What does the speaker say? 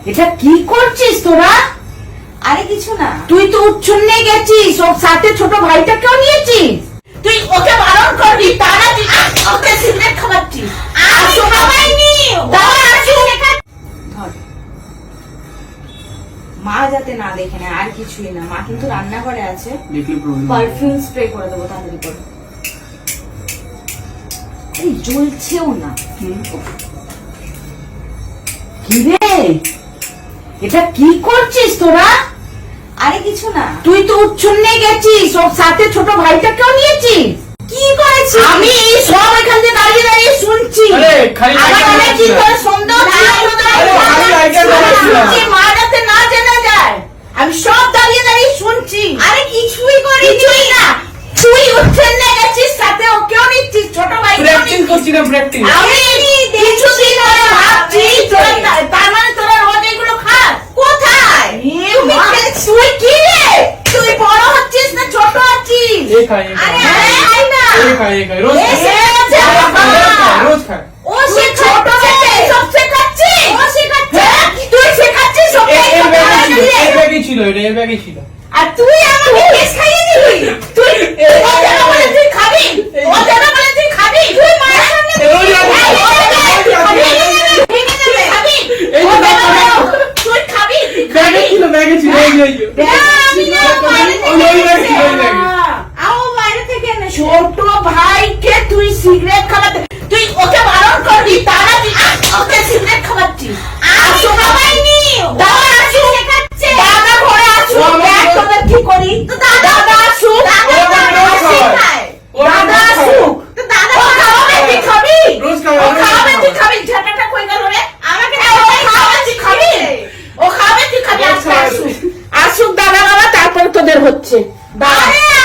এটা কি করছিস তোরা? আরে কিছু না। তুই তো উচ্ছন্নে গেছিস, ওর সাথে ছোট ভাইটাকেও নিয়েছিস। তুই ওকে বারণ করবি, তারা তুই ওকে সিগারেট খাওয়াচ্ছিস। আমি খাওয়াইনি। ধর, মা যাতে না দেখে না, আর কিছুই না। মা কিন্তু রান্নাঘরে আছে, পারফিউম স্প্রে করে দেবো তাড়াতাড়ি করে। এই জ্বলছেও না। কি রে, এটা কি করছিস তোরা? আরে কিছু না। তুই তো উচ্ছন্নে গেছিস, ওর সাথে ছোট ভাইটাকেও নিয়েছিস। কি করেছিস? আমি এই সব এখান থেকে দাঁড়িয়ে দাঁড়িয়ে শুনছি। আমার মনে কি করে সন্দেহ শুনছি, মা যাতে না জেনে যায়। আমি সব দাঁড়িয়ে দাঁড়িয়ে শুনছি। আরে কিছুই করিনি। কিছুই না, তুই উচ্ছন্নে গেছিস, সাথে ওকেও নিচ্ছিস, ছোট ভাইকেও নিচ্ছিস। আমি কিছুদিন ধরে ভাবছি তার মানে তোরা রোজ এগুলো খাস। কোথায়? তুই কি রে? তুই বড় হচ্ছিস না ছোট হচ্ছিস? আরে খাই না। ও সে ছোট থেকে সব শেখাচ্ছে। ও শেখাচ্ছে। তুই শেখাচ্ছিস ওকে। আর তুই আমাকে কেস খাইয়ে দিবি। তুই ও যেন বলে তুই খাবি, ও যেন বলে তুই খাবি। তুই মায়ের সামনে ভেঙে দেবে। খাবি, ও যেন বলে তুই খাবি, বাইরে থেকে এনে ছোট ভাইকে তুই সিগারেট খাওয়াতে, তুই ওকে বারণ করবি, তারা তুই ওকে সিগারেট খাওয়াচ্ছিস। আমি খাওয়াইনি। দাদা আসুক, শেখাচ্ছে। দাদা ঘরে আসুক, দেখ তোদের কি করি। তো দাদা আসুক, শেখায়। দাদা আসুক। তো দাদা ও খাওয়াবে, তুই খাবি। রোজ খাওয়াবে, ও খাওয়াবে, তুই খাবি। ঝাঁটাটা কই গেল রে? আমাকে ও খাওয়াবে, তুই খাবি। ও খাওয়াবে, তুই খাবি। আজকে আসুক, আসুক দাদা বাবা, তারপর তোদের হচ্ছে। দাঁড়া। আরে